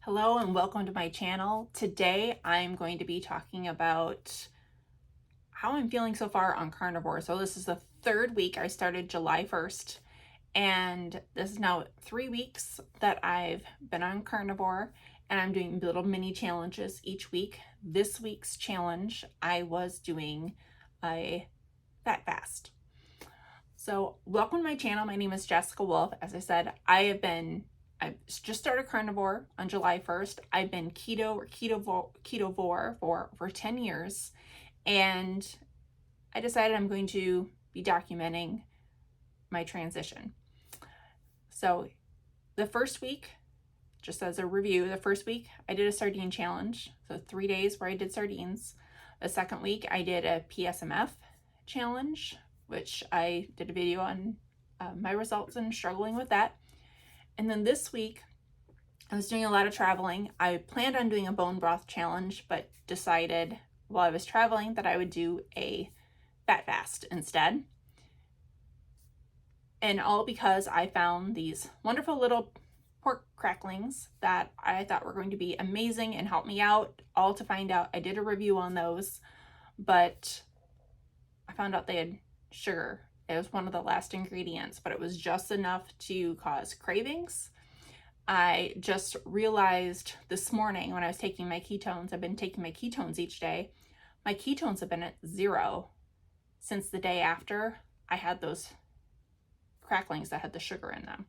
Hello and welcome to my channel. Today I'm going to be talking about how I'm feeling so far on carnivore. So this is the third week. I started July 1st and this is now 3 weeks that I've been on carnivore, and I'm doing little mini challenges each week. This week's challenge, I was doing a fat fast. So welcome to my channel. My name is Jessica Wolf. As I said, I just started carnivore on July 1st. I've been keto or ketovore for 10 years, and I decided I'm going to be documenting my transition. So the first week, just as a review, the first week I did a sardine challenge. So 3 days where I did sardines. The second week I did a PSMF challenge, which I did a video on my results and struggling with that. And then this week, I was doing a lot of traveling. I planned on doing a bone broth challenge, but decided while I was traveling that I would do a fat fast instead. And all because I found these wonderful little pork cracklings that I thought were going to be amazing and help me out, all to find out I did a review on those, but I found out they had sugar. It was one of the last ingredients, but it was just enough to cause cravings. I just realized this morning when I was taking my ketones, I've been taking my ketones each day. My ketones have been at 0 since the day after I had those cracklings that had the sugar in them.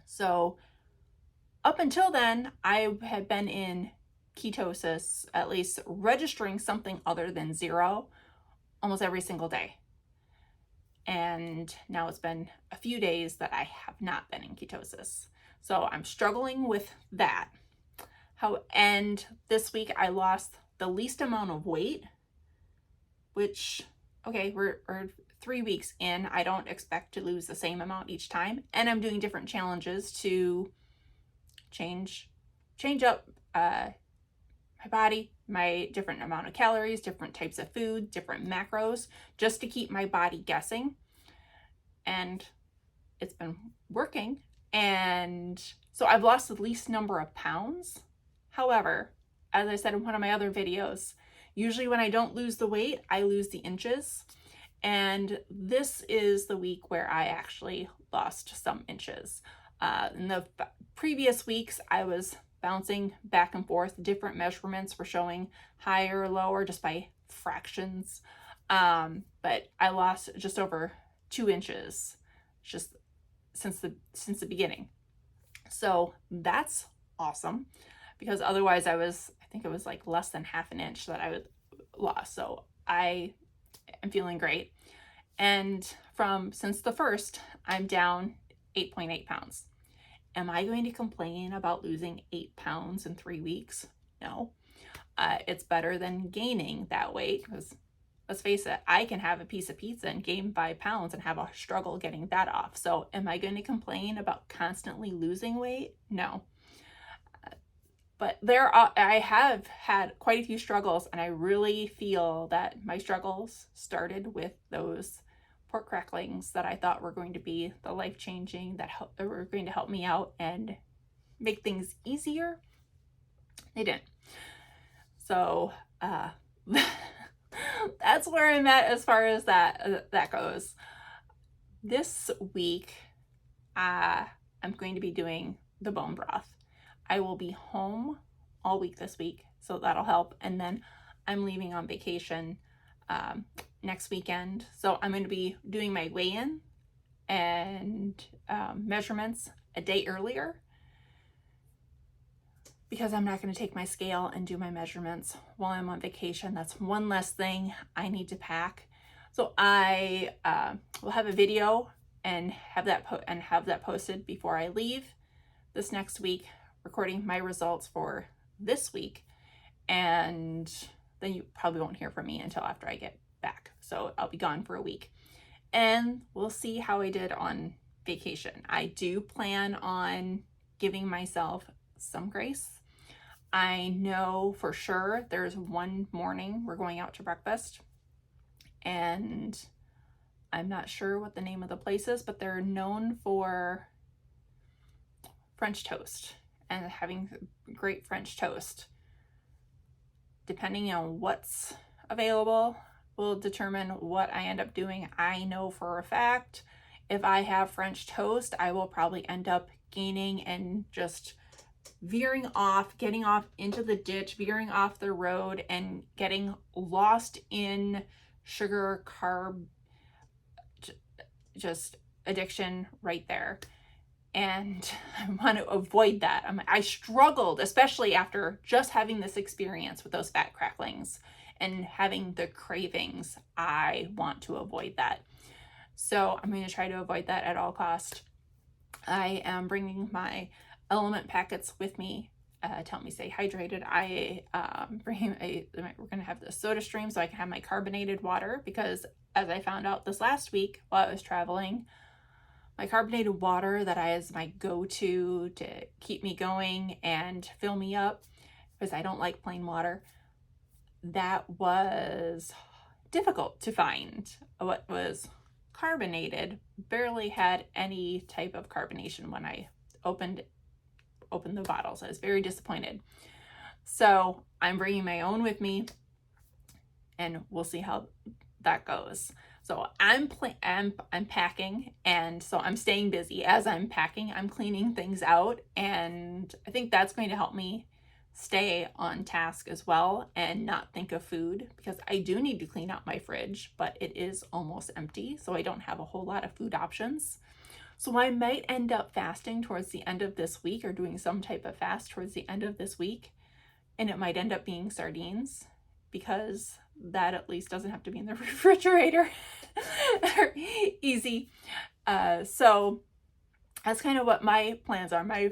So up until then, I had been in ketosis, at least registering something other than 0 almost every single day. And now it's been a few days that I have not been in ketosis. So I'm struggling with that. And this week I lost the least amount of weight, which, okay, we're 3 weeks in. I don't expect to lose the same amount each time. And I'm doing different challenges to change up my body, my different amount of calories, different types of food, different macros, just to keep my body guessing. And it's been working. And so I've lost the least number of pounds. However, as I said in one of my other videos, usually when I don't lose the weight, I lose the inches. And this is the week where I actually lost some inches. In the previous weeks, I was bouncing back and forth. Different measurements were showing higher or lower just by fractions. But I lost just over 2 inches just since the beginning. So that's awesome, because otherwise I think it was like less than half an inch that I would lost. So I am feeling great. And since the first, I'm down 8.8 pounds. Am I going to complain about losing 8 pounds in 3 weeks? No. It's better than gaining that weight, because let's face it, I can have a piece of pizza and gain 5 pounds and have a struggle getting that off. So am I going to complain about constantly losing weight? No. But I have had quite a few struggles, and I really feel that my struggles started with those pork cracklings that I thought were going to be the life-changing, that were going to help me out and make things easier. They didn't. So that's where I'm at as far as that goes. This week, I'm going to be doing the bone broth. I will be home all week this week, so that'll help. And then I'm leaving on vacation next weekend. So I'm going to be doing my weigh-in and measurements a day earlier, because I'm not going to take my scale and do my measurements while I'm on vacation. That's one less thing I need to pack. So I will have a video and have that posted before I leave this next week, recording my results for this week. And then you probably won't hear from me until after I get back. So I'll be gone for a week. And we'll see how I did on vacation. I do plan on giving myself some grace. I know for sure there's one morning we're going out to breakfast, and I'm not sure what the name of the place is, but they're known for French toast. and having great French toast. Depending on what's available will determine what I end up doing. I know for a fact if I have French toast, I will probably end up gaining and just veering off, getting off into the ditch, veering off the road, and getting lost in sugar, carb, just addiction right there. And I want to avoid that. I struggled, especially after just having this experience with those fat cracklings and having the cravings. I want to avoid that. So I'm going to try to avoid that at all costs. I am bringing my element packets with me to help me stay hydrated. We're going to have the soda stream so I can have my carbonated water, because as I found out this last week while I was traveling, my carbonated water that is my go-to to keep me going and fill me up, because I don't like plain water, that was difficult to find. What was carbonated barely had any type of carbonation when I opened the bottles. I was very disappointed. So I'm bringing my own with me, and we'll see how that goes. So I'm packing, and so I'm staying busy. As I'm packing, I'm cleaning things out, and I think that's going to help me stay on task as well and not think of food, because I do need to clean out my fridge, but it is almost empty, so I don't have a whole lot of food options. So I might end up fasting towards the end of this week, or doing some type of fast towards the end of this week, and it might end up being sardines, because that at least doesn't have to be in the refrigerator. They're easy. So that's kind of what my plans are. My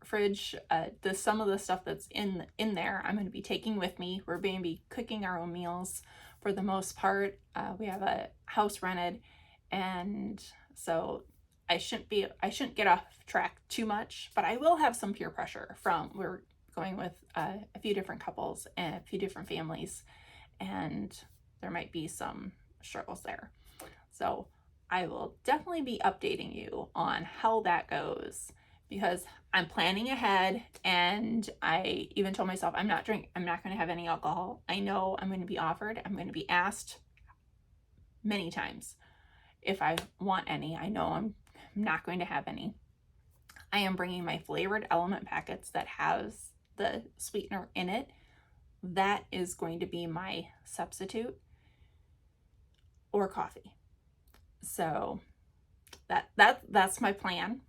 fridge, some of the stuff that's in there, I'm going to be taking with me. We're going to be cooking our own meals for the most part. We have a house rented, and so I shouldn't get off track too much, but I will have some peer pressure we're going with a few different couples and a few different families, and there might be some struggles there. So I will definitely be updating you on how that goes, because I'm planning ahead, and I even told myself I'm not going to have any alcohol. I know I'm going to be offered, I'm going to be asked many times if I want any. I know I'm not going to have any. I am bringing my flavored element packets that has the sweetener in it. That is going to be my substitute, or coffee. So that's my plan,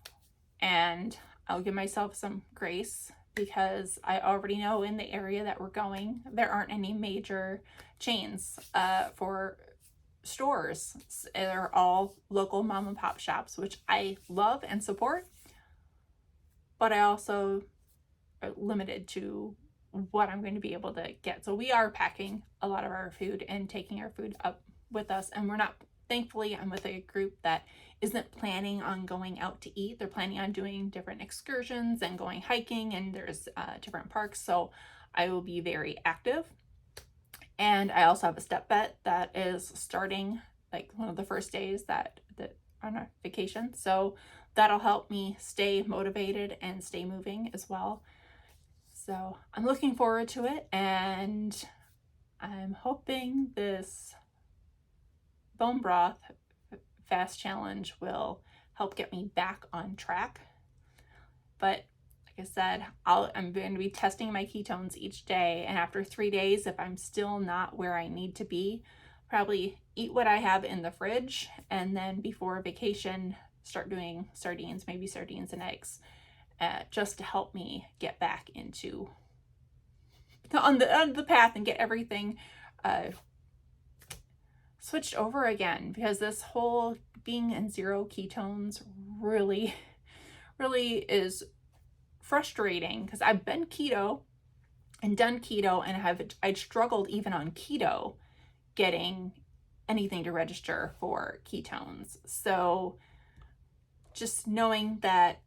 and I'll give myself some grace, because I already know in the area that we're going, there aren't any major chains for stores. They're all local mom and pop shops, which I love and support, but I also are limited to what I'm going to be able to get. So we are packing a lot of our food and taking our food up with us, and thankfully I'm with a group that isn't planning on going out to eat. They're planning on doing different excursions and going hiking, and there's different parks, so I will be very active. And I also have a step vet that is starting like one of the first days that on our vacation, so that'll help me stay motivated and stay moving as well. So I'm looking forward to it, and I'm hoping this bone broth fast challenge will help get me back on track. But like I said, I'm going to be testing my ketones each day, and after 3 days, if I'm still not where I need to be, probably eat what I have in the fridge, and then before vacation start doing sardines, maybe sardines and eggs, just to help me get back into on the path and get everything switched over again, because this whole being in zero ketones really is frustrating, because I've been keto and done keto, and I'd struggled even on keto getting anything to register for ketones. So just knowing that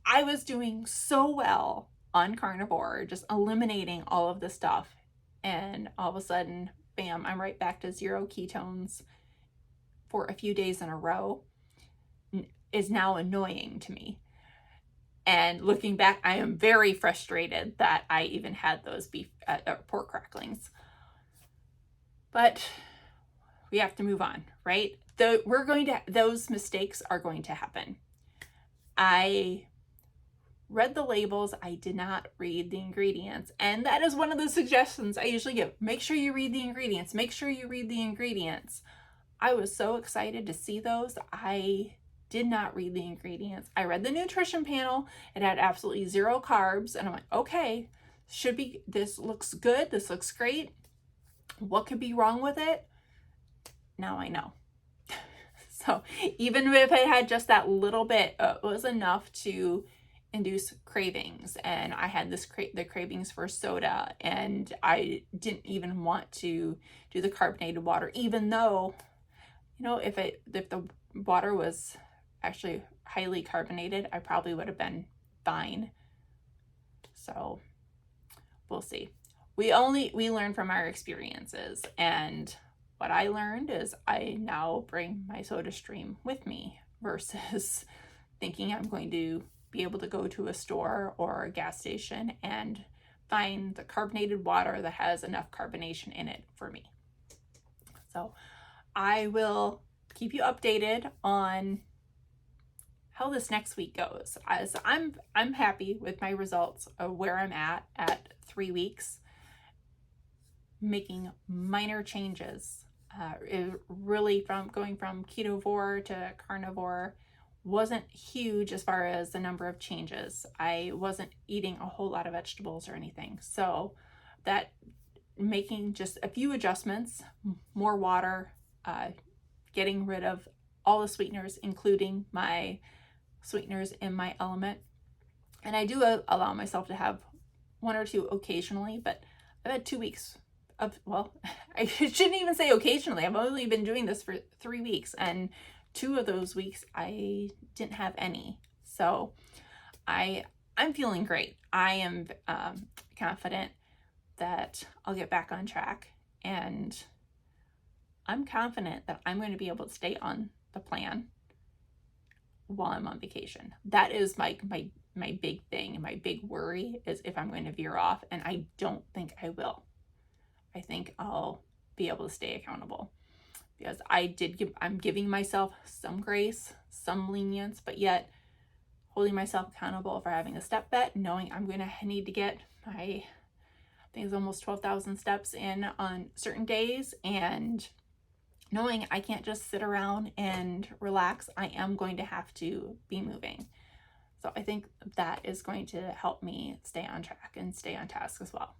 I was doing so well on Carnivore, just eliminating all of the stuff, and all of a sudden, bam, I'm right back to zero ketones for a few days in a row, is now annoying to me. And looking back, I am very frustrated that I even had those pork cracklings. But we have to move on, right? Those mistakes are going to happen. I read the labels. I did not read the ingredients. And that is one of the suggestions I usually give. Make sure you read the ingredients. Make sure you read the ingredients. I was so excited to see those. I did not read the ingredients. I read the nutrition panel. It had absolutely 0 carbs. And I'm like, okay, this looks good. This looks great. What could be wrong with it? Now I know. So even if it had just that little bit, it was enough to induce cravings. And I had the cravings for soda, and I didn't even want to do the carbonated water, even though, if the water was actually highly carbonated, I probably would have been fine. So we'll see. We learn from our experiences, and what I learned is I now bring my soda stream with me versus thinking I'm going to be able to go to a store or a gas station and find the carbonated water that has enough carbonation in it for me. So I will keep you updated on how this next week goes. As I'm happy with my results of where I'm at 3 weeks, making minor changes. It really, from going from Ketovore to Carnivore, wasn't huge as far as the number of changes. I wasn't eating a whole lot of vegetables or anything. So that making just a few adjustments, more water, getting rid of all the sweeteners, including my sweeteners in my element. And I do allow myself to have 1 or 2 occasionally, but I've had 2 weeks of, well, I shouldn't even say occasionally. I've only been doing this for 3 weeks, and 2 of those weeks I didn't have any. So I'm feeling great. I am confident that I'll get back on track, and I'm confident that I'm going to be able to stay on the plan while I'm on vacation. That is my big thing, and my big worry is if I'm going to veer off, and I don't think I will. I think I'll be able to stay accountable, because I'm giving myself some grace, some lenience, but yet holding myself accountable for having a step bet, knowing I'm going to need to get I think it's almost 12,000 steps in on certain days, and knowing I can't just sit around and relax. I am going to have to be moving. So I think that is going to help me stay on track and stay on task as well.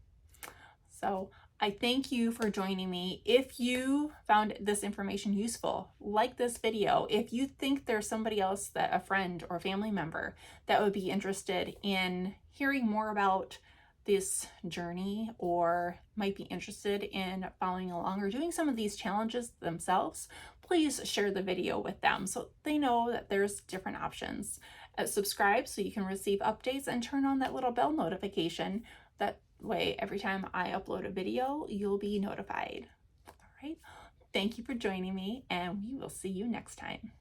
So I thank you for joining me. If you found this information useful, like this video. If you think there's somebody else, that a friend or family member, that would be interested in hearing more about this journey, or might be interested in following along or doing some of these challenges themselves, please share the video with them so they know that there's different options. Subscribe so you can receive updates, and turn on that little bell notification. That way, every time I upload a video, you'll be notified. All right. Thank you for joining me, and we will see you next time.